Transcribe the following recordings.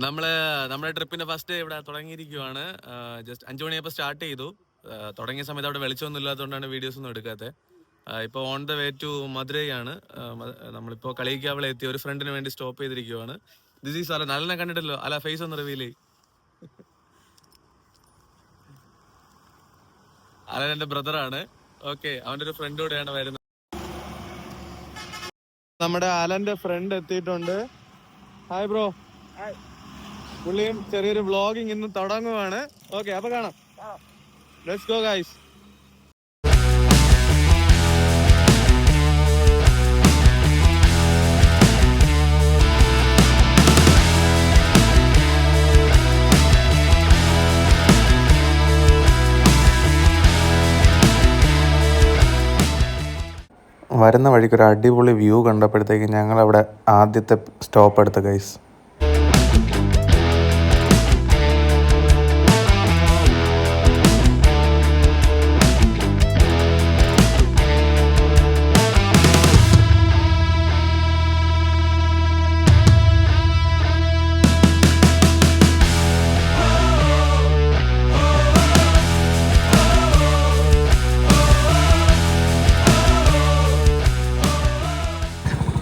നമ്മുടെ ട്രിപ്പിന്റെ first day ഇവിടെ തുടങ്ങിയിരിക്കുവാണ്. Just 5 മണിയപ്പോൾ start ചെയ്തു. തുടങ്ങിയ സമയത്ത് അവിടെ വെളിച്ചമൊന്നും ഇല്ലാത്തതുകൊണ്ടാണ് വീഡിയോസ് ഒന്നും എടുക്കാത്തത്. ഇപ്പോൾ ഓൺ ദ വേ ടു മധുരൈയാണ്. നമ്മളിപ്പോൾ കളിയിക്കാവളെ എത്തി ഒരു ഫ്രണ്ടിന് വേണ്ടി സ്റ്റോപ്പ് ചെയ്തിരിക്കുവാണ്. This is Alan. അലനെ കണ്ടിട്ടല്ലോ? അല ഫേസ് ഒന്ന് റിവീൽ ചെയ്യും. അലൻ എന്റെ ബ്രദറാണ്. ഓക്കെ, അവന്റെ ഒരു ഫ്രണ്ട് കൂടെയാണ് വരുന്നത്. നമ്മുടെ അലന്റെ ഫ്രണ്ട് എത്തിയിട്ടുണ്ട്. Hi bro. പുള്ളിയും ചെറിയൊരു വ്ളോഗിങ് ഇന്ന് തുടങ്ങുവാണ്. ഓക്കെ, അപ്പൊ കാണാം. Let's go guys. വരുന്ന വഴിക്ക് ഒരു അടിപൊളി വ്യൂ കണ്ടപ്പോഴത്തേക്ക് ഞങ്ങളവിടെ ആദ്യത്തെ സ്റ്റോപ്പ് എടുത്ത ഗൈസ്.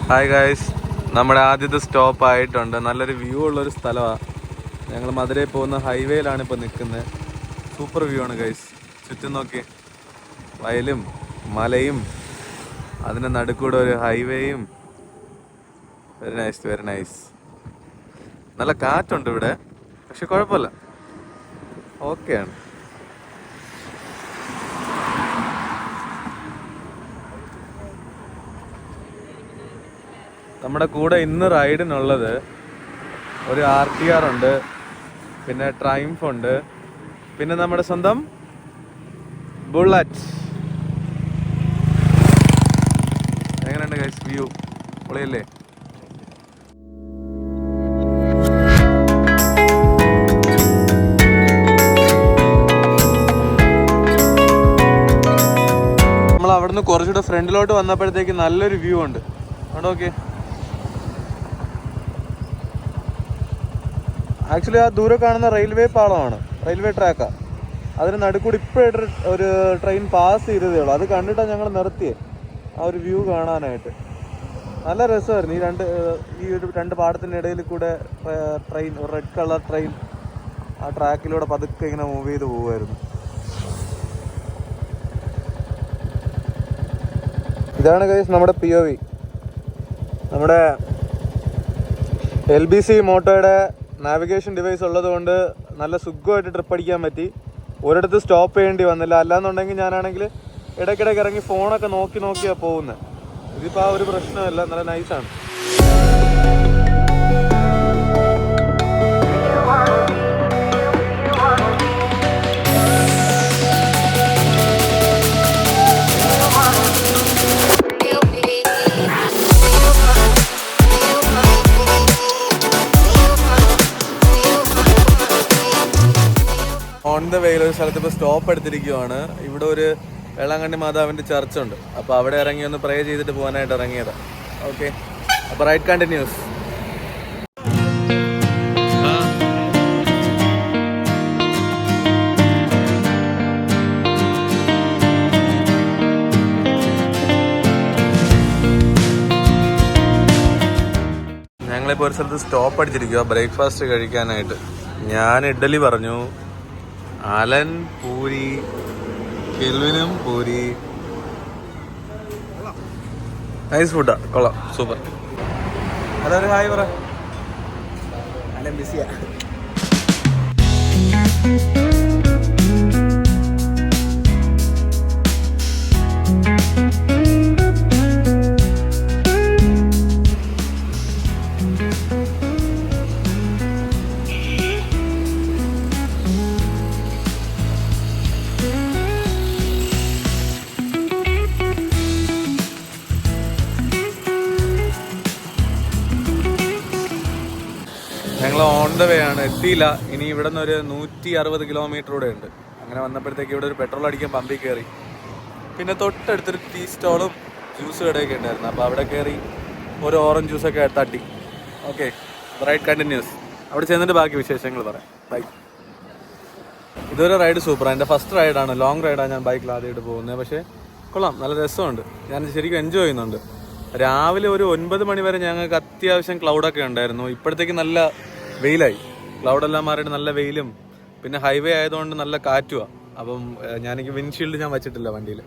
ഹായ് ഗൈസ്, നമ്മുടെ ആദ്യത്തെ സ്റ്റോപ്പ് ആയിട്ടുണ്ട്. നല്ലൊരു വ്യൂ ഉള്ളൊരു സ്ഥലമാണ്. ഞങ്ങൾ മധുരയിൽ പോകുന്ന ഹൈവേയിലാണ് ഇപ്പോൾ നിൽക്കുന്നത്. സൂപ്പർ വ്യൂ ആണ് ഗൈസ്. ചുറ്റും നോക്കി വയലും മലയും അതിൻ്റെ നടുക്കൂടെ ഒരു ഹൈവേയും. Very nice, very nice. നല്ല കാറ്റുണ്ട് ഇവിടെ, പക്ഷെ കുഴപ്പമില്ല, ഓക്കെയാണ്. നമ്മുടെ കൂടെ ഇന്ന് റൈഡിനുള്ളത് ഒരു RTR ഉണ്ട്, പിന്നെ ട്രൈംഫ് ഉണ്ട്, പിന്നെ നമ്മുടെ സ്വന്തം ബുള്ളറ്റ്. എങ്ങനെയുണ്ട് ഗൈസ് വ്യൂ? പൊളിയല്ലേ? നമ്മൾ അവിടുന്ന് കുറച്ചുകൂടെ ഫ്രണ്ടിലോട്ട് വന്നപ്പോഴത്തേക്ക് നല്ലൊരു വ്യൂ ഉണ്ട്. അവിടെ ഓക്കെ. ആക്ച്വലി ആ ദൂരെ കാണുന്ന റെയിൽവേ പാളമാണ്, റെയിൽവേ ട്രാക്കാണ്. അതിന് നടുക്കൂടി ഇപ്പോഴായിട്ട് ഒരു ട്രെയിൻ പാസ് ചെയ്തതേ ഉള്ളൂ. അത് കണ്ടിട്ടാണ് ഞങ്ങൾ നിർത്തിയത്, ആ ഒരു വ്യൂ കാണാനായിട്ട്. നല്ല രസമായിരുന്നു. ഈ ഒരു രണ്ട് പാടത്തിൻ്റെ ഇടയിൽ കൂടെ ട്രെയിൻ, റെഡ് കളർ ട്രെയിൻ ആ ട്രാക്കിലൂടെ പതുക്കെ ഇങ്ങനെ മൂവ് ചെയ്ത് പോകുമായിരുന്നു. ഇതാണ് ഗൈസ് നമ്മുടെ POV. നമ്മുടെ LBC മോട്ടോയുടെ നാവിഗേഷൻ ഡിവൈസ് ഉള്ളതുകൊണ്ട് നല്ല സുഖമായിട്ട് ട്രിപ്പ് അടിക്കാൻ പറ്റി. ഒരിടത്ത് സ്റ്റോപ്പ് ചെയ്യേണ്ടി വന്നില്ല. അല്ലാന്നുണ്ടെങ്കിൽ ഞാനാണെങ്കിൽ ഇടയ്ക്കിടയ്ക്ക് ഇറങ്ങി ഫോണൊക്കെ നോക്കിയാണ് പോകുന്നത്. ഇതിപ്പോൾ ആ ഒരു പ്രശ്നമല്ല, നല്ല നൈസാണ്. ഓൺ ദ വേയിൽ ഒരു സ്ഥലത്ത് ഇപ്പോൾ സ്റ്റോപ്പ് എടുത്തിരിക്കുവാണ്. ഇവിടെ ഒരു വേളാങ്കണ്ണി മാതാവിൻ്റെ ചർച്ചുണ്ട്. അപ്പോൾ അവിടെ ഇറങ്ങി ഒന്ന് പ്രേ ചെയ്തിട്ട് പോകാനായിട്ട് ഇറങ്ങിയതാണ്. ഓക്കെ, അപ്പോൾ റൈറ്റ് കണ്ടിന്യൂസ്. ഞങ്ങളിപ്പോൾ ഒരു സ്ഥലത്ത് സ്റ്റോപ്പ് അടിച്ചിരിക്കുക ബ്രേക്ക്ഫാസ്റ്റ് കഴിക്കാനായിട്ട്. ഞാൻ ഇഡ്ഡലി പറഞ്ഞു, അലൻ പൂരി, കെൽവിനും പൂരി. നൈസ് ഫുഡാ, കൊള്ളാം, സൂപ്പർ. അതൊരു ഹായ് പറ. അലൻ ബിസിയാ. ഞങ്ങൾ ഓൺ ദ വേ ആണ്, എത്തിയില്ല. ഇനി ഇവിടെ നിന്ന് ഒരു 160 കിലോമീറ്റർ കൂടെ ഉണ്ട്. അങ്ങനെ വന്നപ്പോഴത്തേക്ക് ഇവിടെ ഒരു പെട്രോൾ അടിക്കാൻ പമ്പിൽ കയറി. പിന്നെ തൊട്ടടുത്തൊരു ടീ സ്റ്റോളും ജ്യൂസ് കടയൊക്കെ ഉണ്ടായിരുന്നു. അപ്പോൾ അവിടെ കയറി ഒരു ഓറഞ്ച് ജ്യൂസൊക്കെ തട്ടി. Okay, right continues. അവിടെ ചെന്നിട്ട് ബാക്കി വിശേഷങ്ങൾ പറയാം. ബൈ. ഇതൊരു റൈഡ് സൂപ്പറാണ്. എൻ്റെ ഫസ്റ്റ് റൈഡാണ്, ലോങ് റൈഡാണ് ഞാൻ ബൈക്കിൽ ആദ്യമായിട്ട് പോകുന്നത്. പക്ഷേ കൊള്ളാം, നല്ല രസമുണ്ട്. ഞാൻ ശരിക്കും എൻജോയ് ചെയ്യുന്നുണ്ട്. രാവിലെ ഒരു 9 മണി വരെ ഞങ്ങൾക്ക് അത്യാവശ്യം ക്ലൗഡൊക്കെ ഉണ്ടായിരുന്നു. ഇപ്പോഴത്തേക്ക് നല്ല വെയിലായി, ക്ലൗഡെല്ലാം മാറിയിട്ട് നല്ല വെയിലും പിന്നെ ഹൈവേ ആയതുകൊണ്ട് നല്ല കാറ്റുമാണ്. അപ്പം ഞാനെനിക്ക് വിൻഷീൽഡ് ഞാൻ വെച്ചിട്ടില്ല വണ്ടിയിൽ,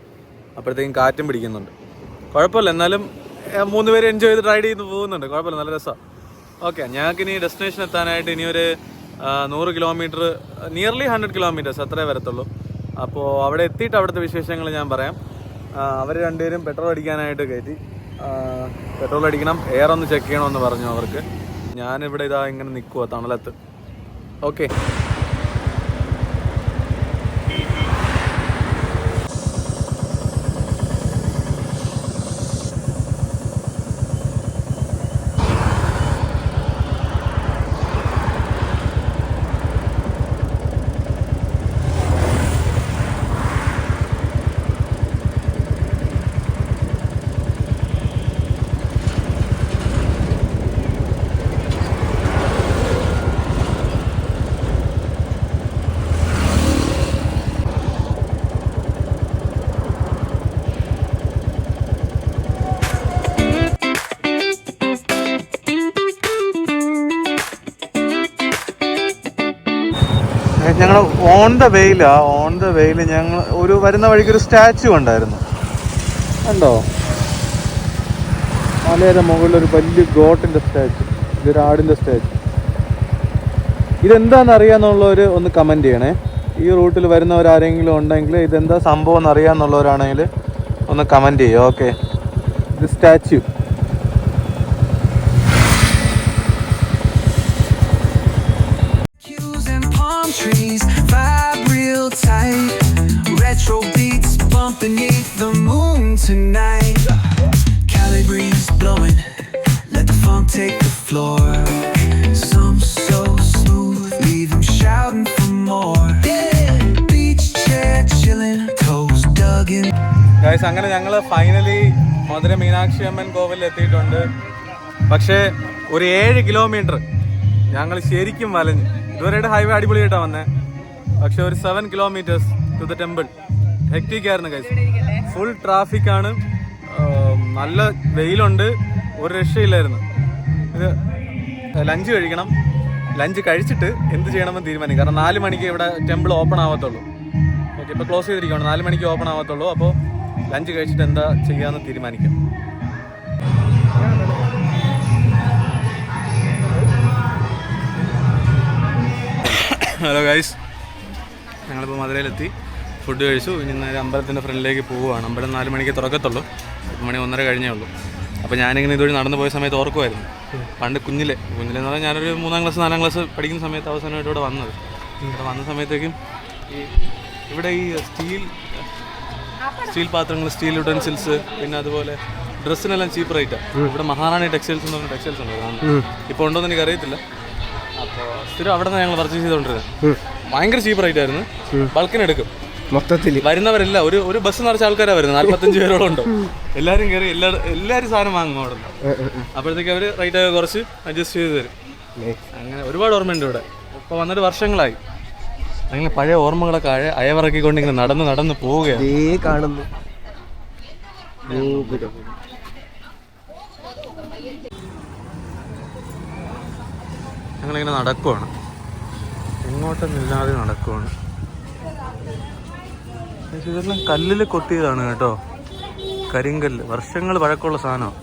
അപ്പോഴത്തേക്കും കാറ്റും പിടിക്കുന്നുണ്ട്. കുഴപ്പമില്ല, എന്നാലും 3 പേര് എൻജോയ് ചെയ്ത് റൈഡ് ചെയ്ത് പോകുന്നുണ്ട്. കുഴപ്പമില്ല, നല്ല രസമാണ്. ഓക്കെ, ഞങ്ങൾക്ക് ഇനി ഡെസ്റ്റിനേഷൻ എത്താനായിട്ട് ഇനിയൊരു 100 കിലോമീറ്റർ, നിയർലി 100 കിലോമീറ്റേഴ്സ് അത്രേ വരത്തുള്ളൂ. അപ്പോൾ അവിടെ എത്തിയിട്ട് അവിടുത്തെ വിശേഷങ്ങൾ ഞാൻ പറയാം. അവർ രണ്ടുപേരും പെട്രോൾ അടിക്കാനായിട്ട് കയറ്റി. പെട്രോൾ അടിക്കണം, എയർ ഒന്ന് ചെക്ക് ചെയ്യണമെന്ന് പറഞ്ഞു അവർക്ക്. ഞാനിവിടെ ഇതാ ഇങ്ങനെ നിൽക്കുക തണലത്ത്. ഓക്കെ, ഞങ്ങൾ ഓൺ ദ വെയിൽ ഞങ്ങൾ ഒരു വരുന്ന വഴിക്ക് ഒരു സ്റ്റാച്ചു ഉണ്ടായിരുന്നു, കണ്ടോ? മലയുടെ മുകളിലൊരു വലിയ ഗോട്ടിൻ്റെ സ്റ്റാച്ചു, ഇതൊരു ആടിൻ്റെ സ്റ്റാച്ചു. ഇതെന്താണെന്ന് അറിയാമെന്നുള്ളവർ ഒന്ന് കമൻറ്റ് ചെയ്യണേ. ഈ റൂട്ടിൽ വരുന്നവരാരെങ്കിലും ഉണ്ടെങ്കിൽ ഇതെന്താ സംഭവം എന്ന് അറിയാമെന്നുള്ളവരാണെങ്കിൽ ഒന്ന് കമൻറ്റ് ചെയ്യുക. ഓക്കെ, ഇത് statue. Trees vibe real tight, retro beats bump beneath the moon tonight. Cali breeze blowing, let the funk take the floor. Some so smooth, leave them shouting for more. Beach chair chilling, toes dug in. Guys, അങ്ങനെ ഞങ്ങൾ finally Madurai Meenakshi അമ്മൻ കോവിലിൽ എത്തിയിട്ടുണ്ട്. പക്ഷേ ഒരു 7 kilometre ഞങ്ങൾ ശരിക്കും വലഞ്ഞു. ഇതുവരെയായിട്ട് ഹൈവേ അടിപൊളിയായിട്ടാണ് വന്നത്. പക്ഷെ ഒരു 7 kilometres to the temple hectic ആയിരുന്നു ഗൈസ്. ഫുൾ ട്രാഫിക്കാണ്, നല്ല വെയിലുണ്ട്, ഒരു രക്ഷയില്ലായിരുന്നു. ഇത് ലഞ്ച് കഴിക്കണം. ലഞ്ച് കഴിച്ചിട്ട് എന്ത് ചെയ്യണമെന്ന് തീരുമാനിക്കും. കാരണം 4 മണിക്ക് ഇവിടെ ടെമ്പിൾ ഓപ്പൺ ആവത്തുള്ളൂ. ഓക്കെ, ഇപ്പോൾ ക്ലോസ് ചെയ്തിരിക്കുകയാണ്. 4 മണിക്ക് ഓപ്പൺ ആവത്തുള്ളൂ. അപ്പോൾ ലഞ്ച് കഴിച്ചിട്ട് എന്താ ചെയ്യാമെന്ന് തീരുമാനിക്കാം. ഹലോ ഗൈസ്, ഞങ്ങളിപ്പോൾ മധുരയിലെത്തി, ഫുഡ് കഴിച്ചു. ഇനി നേരെ അമ്പലത്തിൻ്റെ ഫ്രണ്ടിലേക്ക് പോവുകയാണ്. അമ്പലം 4 മണിക്ക് തുറക്കത്തുള്ളൂ, 1 മണി 1:30 കഴിഞ്ഞേ ഉള്ളൂ. അപ്പോൾ ഞാനിങ്ങനെ ഇതുവഴി നടന്നു പോയ സമയത്ത് ഓർക്കുമായിരുന്നു, പണ്ട് കുഞ്ഞിലെന്ന് പറഞ്ഞാൽ ഞാനൊരു 3-ാം ക്ലാസ് 4-ാം ക്ലാസ് പഠിക്കുന്ന സമയത്ത് അവസാനമായിട്ട് ഇവിടെ വന്നത്. ഇവിടെ വന്ന സമയത്തേക്കും ഇവിടെ ഈ സ്റ്റീൽ പാത്രങ്ങൾ, സ്റ്റീൽ യുട്ടൻസിൽസ്, പിന്നെ അതുപോലെ ഡ്രസ്സിനെല്ലാം ചീപ്പ് റേറ്റാണ്. ഇവിടെ മഹാറാണി ടെക്സ്റ്റൈൽസ് എന്ന് പറഞ്ഞ ടെക്സ്റ്റൈൽസ് ഉണ്ട്, ഇപ്പോൾ ഉണ്ടോയെന്ന് എനിക്ക് അറിയത്തില്ല. അപ്പോൾ സ്ഥിരം അവിടെ നിന്ന് ഞങ്ങൾ പർച്ചേസ് ചെയ്തുകൊണ്ടിരുന്നത്. ഭയങ്കര ചീപ്പ് റേറ്റ് ആയിരുന്നു. ബൾക്കിനെടുക്കും മൊത്തത്തിൽ. വരുന്നവരെല്ലാം ഒരു ബസ് നിറച്ച ആൾക്കാരാണ് വരുന്നത്, 45 പേരോളം ഉണ്ട്. എല്ലാവരും കയറി എല്ലാവരും സാധനം വാങ്ങും അവിടെ നിന്ന്. അപ്പോഴത്തേക്ക് അവർ റേറ്റ് കുറച്ച് അഡ്ജസ്റ്റ് ചെയ്ത് തരും. അങ്ങനെ ഒരുപാട് ഓർമ്മയുണ്ട് ഇവിടെ. ഇപ്പോൾ വന്നിട്ട് വർഷങ്ങളായി. അങ്ങനെ പഴയ ഓർമ്മകളൊക്കെ അയവിറക്കിക്കൊണ്ട് ഇങ്ങനെ നടന്ന് പോവുകയാണ്. കാണുന്നു. ഞങ്ങളിങ്ങനെ നടക്കുവാണ്, എങ്ങോട്ടൊന്നില്ലാതെ നടക്കുവാണ്. ഇതെല്ലാം കല്ലിൽ കൊത്തിയതാണ് കേട്ടോ, കരിങ്കല്ല്. വർഷങ്ങൾ പഴക്കമുള്ള സാധനമാണ്.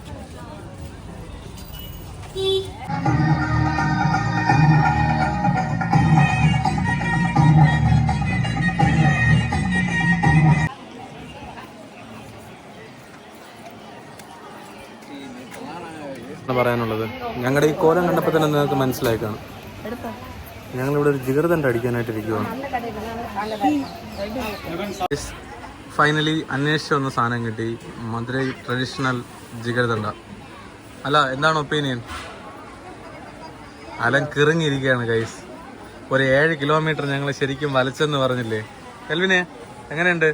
പറയാനുള്ളത്, ഞങ്ങളുടെ ഈ കോലം കണ്ടപ്പോൾ തന്നെ നിങ്ങൾക്ക് മനസ്സിലായി കാണും. ഞങ്ങളിവിടെ ഒരു ജിഗർദണ്ഡ അടിക്കാനായിട്ട് ഇരിക്കുകയാണ്. ഫൈനലി അന്വേഷിച്ച് വന്ന സാധനം കിട്ടി, മധുരൈ ട്രഡീഷണൽ ജിഗർദണ്ഡ. അല്ല, എന്താണ് ഒപ്പീനിയൻ? അലം കിറങ്ങിയിരിക്കുകയാണ് ഗൈസ്. ഒരു 7 കിലോമീറ്റർ ഞങ്ങൾ ശരിക്കും വലച്ചെന്ന് പറഞ്ഞില്ലേ എൽവിനെ? എങ്ങനെയുണ്ട്?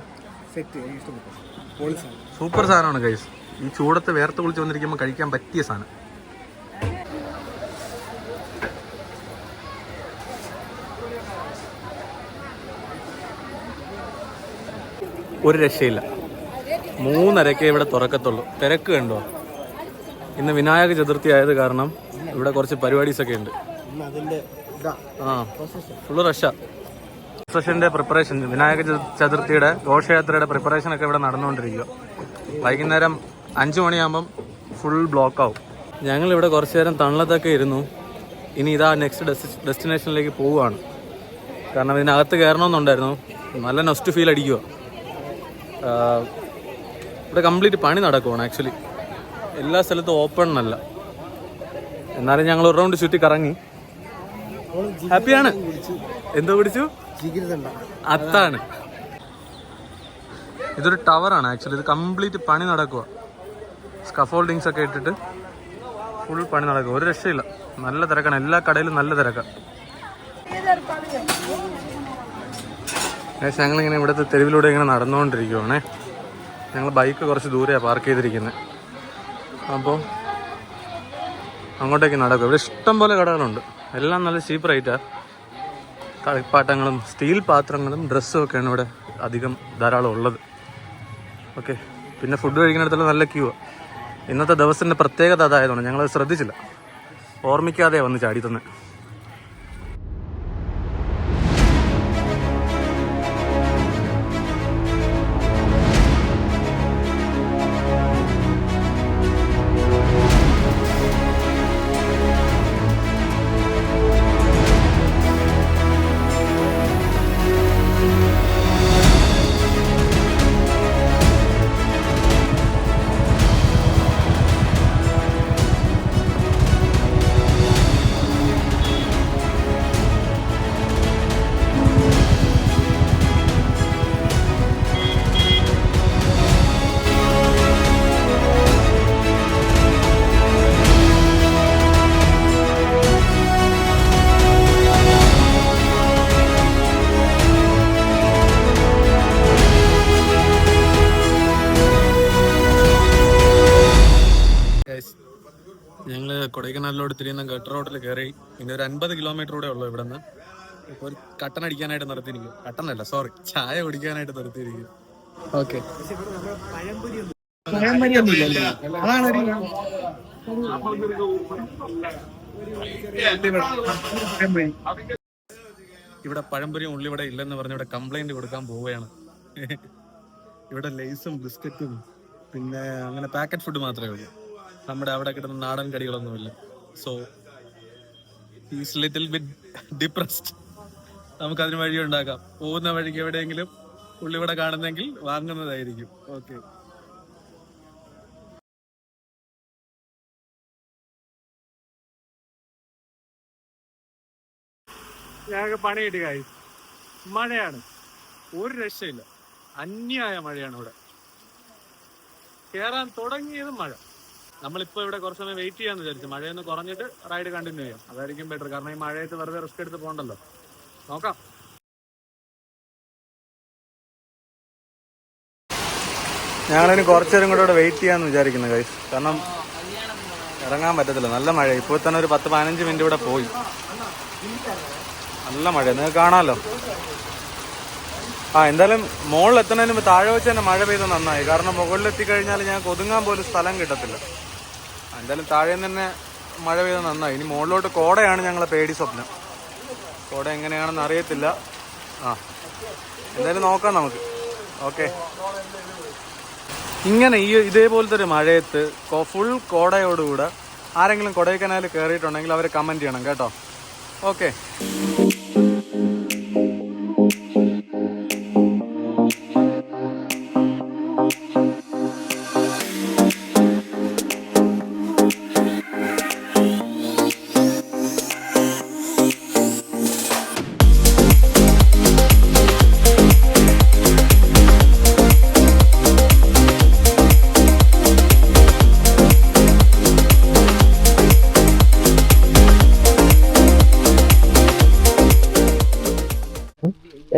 സൂപ്പർ സാധനമാണ് ഗൈസ്. ഈ ചൂടത്ത് വേർത്ത് കുളിച്ച് വന്നിരിക്കുമ്പോൾ കഴിക്കാൻ പറ്റിയ സാധനം. ഒരു രക്ഷയില്ല. 3:30 ഇവിടെ തുറക്കത്തുള്ളൂ. തിരക്ക് കണ്ടോ? ഇന്ന് വിനായക ചതുർത്ഥി ആയത് കാരണം ഇവിടെ കുറച്ച് പരിപാടീസൊക്കെ ഉണ്ട്. ഫുള്ള് റഷാ. പ്രൊസഷൻ്റെ പ്രിപ്പറേഷൻ, വിനായക ചതുർത്ഥിയുടെ ഘോഷയാത്രയുടെ പ്രിപ്പറേഷനൊക്കെ ഇവിടെ നടന്നുകൊണ്ടിരിക്കുക. വൈകുന്നേരം 5 മണിയാകുമ്പം ഫുൾ ബ്ലോക്ക് ആവും. ഞങ്ങളിവിടെ കുറച്ച് നേരം തണലത്തൊക്കെ ഇരുന്നു. ഇനി ഇതാ നെക്സ്റ്റ് ഡെസ്റ്റിനേഷനിലേക്ക് പോവുകയാണ്. കാരണം ഇതിനകത്ത് കയറണമെന്നുണ്ടായിരുന്നു. നല്ല നൊസ്റ്റ് ഫീൽ അടിക്കുക. ഇവിടെ കംപ്ലീറ്റ് പണി നടക്കുവാണ്. ആക്ച്വലി എല്ലാ സ്ഥലത്തും ഓപ്പൺ അല്ല. എന്നാലും ഞങ്ങൾ ഒരു റൗണ്ട് ചുറ്റി കറങ്ങി. ഹാപ്പിയാണ്. എന്തോ പിടിച്ചു? അത്താണ്. ഇതൊരു ടവറാണ് ആക്ച്വലി. ഇത് കംപ്ലീറ്റ് പണി നടക്കുക. സ്കഫോൾഡിങ്സ് ഒക്കെ ഇട്ടിട്ട് ഫുൾ പണി നടക്കുക. ഒരു രക്ഷയില്ല. നല്ല തിരക്കാണ്. എല്ലാ കടയിലും നല്ല തിരക്കാണ്. ഞങ്ങളിങ്ങനെ ഇവിടുത്തെ തെരുവിലൂടെ ഇങ്ങനെ നടന്നുകൊണ്ടിരിക്കുവാണേ. ഞങ്ങൾ ബൈക്ക് കുറച്ച് ദൂരെയാണ് പാർക്ക് ചെയ്തിരിക്കുന്നത്. അപ്പോൾ അങ്ങോട്ടേക്ക് നടക്കും. ഇവിടെ ഇഷ്ടം പോലെ കടകളുണ്ട്. എല്ലാം നല്ല ചീപ്പ് റേറ്റാണ്. കളിപ്പാട്ടങ്ങളും സ്റ്റീൽ പാത്രങ്ങളും ഡ്രസ്സും ഒക്കെയാണ് ഇവിടെ അധികം ധാരാളം ഉള്ളത്. ഓക്കെ, പിന്നെ ഫുഡ് കഴിക്കുന്നിടത്തുള്ള നല്ല ക്യൂ. ഇന്നത്തെ ദിവസത്തിൻ്റെ പ്രത്യേകത അതായതുകൊണ്ട് ഞങ്ങളത് ശ്രദ്ധിച്ചില്ല. ഓർമ്മിക്കാതെ വന്ന് ചാടി തന്നെ. ഞങ്ങൾ കൊടൈക്കനാലിലോട് തിരിയുന്ന ഗട്ടർ റോഡിൽ കയറി. ഇനി ഒരു 50 കിലോമീറ്റർ കൂടെ ഉള്ളൂ ഇവിടെ നിന്ന്. ഇപ്പോൾ ഒരു കട്ടൻ അടിക്കാനായിട്ട് നിർത്തിയിരിക്കും. കട്ടനല്ല, സോറി, ചായ കുടിക്കാനായിട്ട് നിർത്തിയിരിക്കും. ഓക്കെ, ഇവിടെ പഴംപൊരിയും ഉള്ളിവട ഇല്ലെന്ന് പറഞ്ഞ് ഇവിടെ കംപ്ലൈന്റ് കൊടുക്കാൻ പോവുകയാണ്. ഇവിടെ ലേസും ബിസ്ക്കറ്റും പിന്നെ അങ്ങനെ പാക്കറ്റ് ഫുഡ് മാത്രമേ ഉള്ളൂ. നമ്മുടെ അവിടെ കിട്ടുന്ന നാടൻ കടികളൊന്നുമില്ല. So is little bit depressed. നമുക്കതിന് വഴി ഉണ്ടാക്കാം. പോകുന്ന വഴിക്ക് എവിടെയെങ്കിലും ഉള്ളിവട കാണുന്നെങ്കിൽ വാങ്ങുന്നതായിരിക്കും. ഓക്കെ, ഞങ്ങൾക്ക് പണി കിട്ടി കാര്യം. മഴയാണ്, ഒരു രക്ഷയില്ല. അന്യായ മഴയാണ് ഇവിടെ. കയറാൻ തുടങ്ങിയതും മഴ. നമ്മളിപ്പോൾ ഇവിടെ കുറച്ച് സമയം വെയിറ്റ് ചെയ്യാന്ന് വിചാരിച്ചു. മഴയൊന്ന് കുറഞ്ഞിട്ട് റൈഡ് കണ്ടിന്യൂ ചെയ്യാം. അതായിരിക്കും ബെറ്റർ. കാരണം ഈ മഴയത്ത് വെറുതെ റിസ്ക് എടുത്ത് പോകണ്ടല്ലോ. നോക്കാം. ഞങ്ങളിനി കുറച്ചു നേരം കൂടെ ഇവിടെ വെയിറ്റ് ചെയ്യാന്ന് വിചാരിക്കുന്നു ഗൈസ്. കാരണം ഇറങ്ങാൻ പറ്റത്തില്ല, നല്ല മഴ. ഇപ്പോൾ തന്നെ ഒരു 10-15 മിനിറ്റ് ഇവിടെ പോയി. നല്ല മഴ, നിങ്ങൾക്ക് കാണാമല്ലോ. എന്തായാലും മുകളിൽ എത്തുന്നതിന് മുമ്പ് താഴെ വെച്ച് തന്നെ മഴ പെയ്ത് നന്നായി. കാരണം മുകളിലെത്തിക്കഴിഞ്ഞാൽ ഞങ്ങൾക്ക് ഒതുങ്ങാൻ പോലും സ്ഥലം കിട്ടത്തില്ല. എന്തായാലും താഴെ നിന്ന് തന്നെ മഴ പെയ്ത് നന്നായി. ഇനി മുകളിലോട്ട് കോടയാണ് ഞങ്ങളെ പേടി സ്വപ്നം. കോട എങ്ങനെയാണെന്ന് അറിയത്തില്ല. എന്തായാലും നോക്കാം നമുക്ക്. ഓക്കെ, ഇങ്ങനെ ഇതേപോലത്തെ ഒരു മഴയത്ത് ഫുൾ കോടയോടുകൂടെ ആരെങ്കിലും കൊടൈക്കനാലിൽ കയറിയിട്ടുണ്ടെങ്കിൽ അവർ കമൻറ്റ് ചെയ്യണം കേട്ടോ. ഓക്കെ,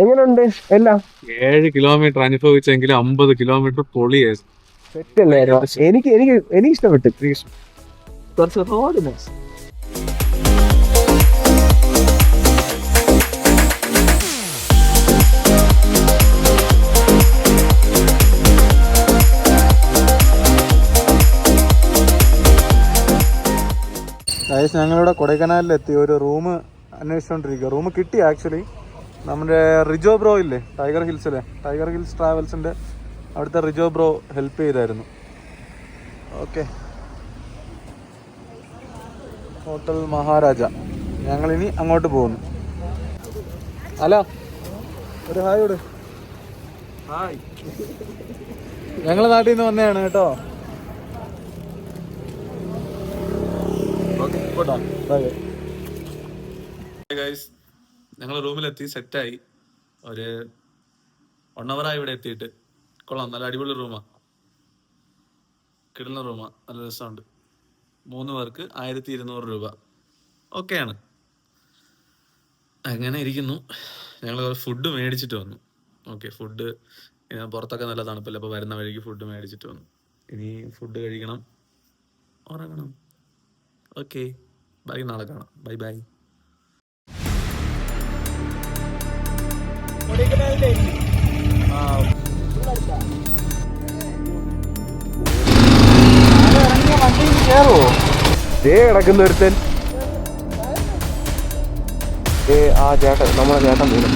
എങ്ങനെയുണ്ട് എല്ലാം? 7 കിലോമീറ്റർ അനുഭവിച്ചെങ്കിലും 50 കിലോമീറ്റർ പൊളിയായിരുന്നു. എനിക്ക് ഇഷ്ടപ്പെട്ടു. കുറച്ച് റോഡ് മോശം. ഗൈസ് ഞങ്ങളിവിടെ കൊടൈക്കനാലിലെത്തി ഒരു റൂം അന്വേഷിച്ചുകൊണ്ടിരിക്കുക. റൂം കിട്ടി ആക്ച്വലി. നമ്മുടെ റിജോ ബ്രോ ഇല്ലേ ടൈഗർ ഹിൽസിലെ, ടൈഗർ ഹിൽസ് ട്രാവൽസിൻ്റെ അവിടുത്തെ റിജോ ബ്രോ ഹെൽപ്പ് ചെയ്തായിരുന്നു. Okay, hotel Maharaja. ഞങ്ങളിനി അങ്ങോട്ട് പോകുന്നു. അല്ല ഒരു ഹായ് ഇവിടെ. ഹായ്, ഞങ്ങളെ നാട്ടിൽ നിന്ന് വന്നതാണ് കേട്ടോ. Okay, by. ഗൈസ് ഞങ്ങൾ റൂമിലെത്തി, സെറ്റായി. ഒരു 1 hour ഇവിടെ എത്തിയിട്ട്. കൊള്ളാം, നല്ല അടിപൊളി റൂമാണ്, കിടന്ന റൂമാണ്, നല്ല രസമുണ്ട്. 3 പേർക്ക് 1200 രൂപ. ഓക്കെയാണ്. അങ്ങനെ ഇരിക്കുന്നു. ഞങ്ങൾ ഫുഡ് മേടിച്ചിട്ട് വന്നു. ഓക്കെ, ഫുഡ് പുറത്തൊക്കെ നല്ല തണുപ്പല്ലേ, അപ്പോൾ വരുന്ന വഴിക്ക് ഫുഡ് മേടിച്ചിട്ട് വന്നു. ഇനി ഫുഡ് കഴിക്കണം, ഉറങ്ങണം. ഓക്കെ, ബൈ, നാളെ കാണാം. Bye bye. കിടക്കുന്ന ഒരുത്തൻ. ആ ചേട്ടൻ, നമ്മളെ ചേട്ടൻ വീണു.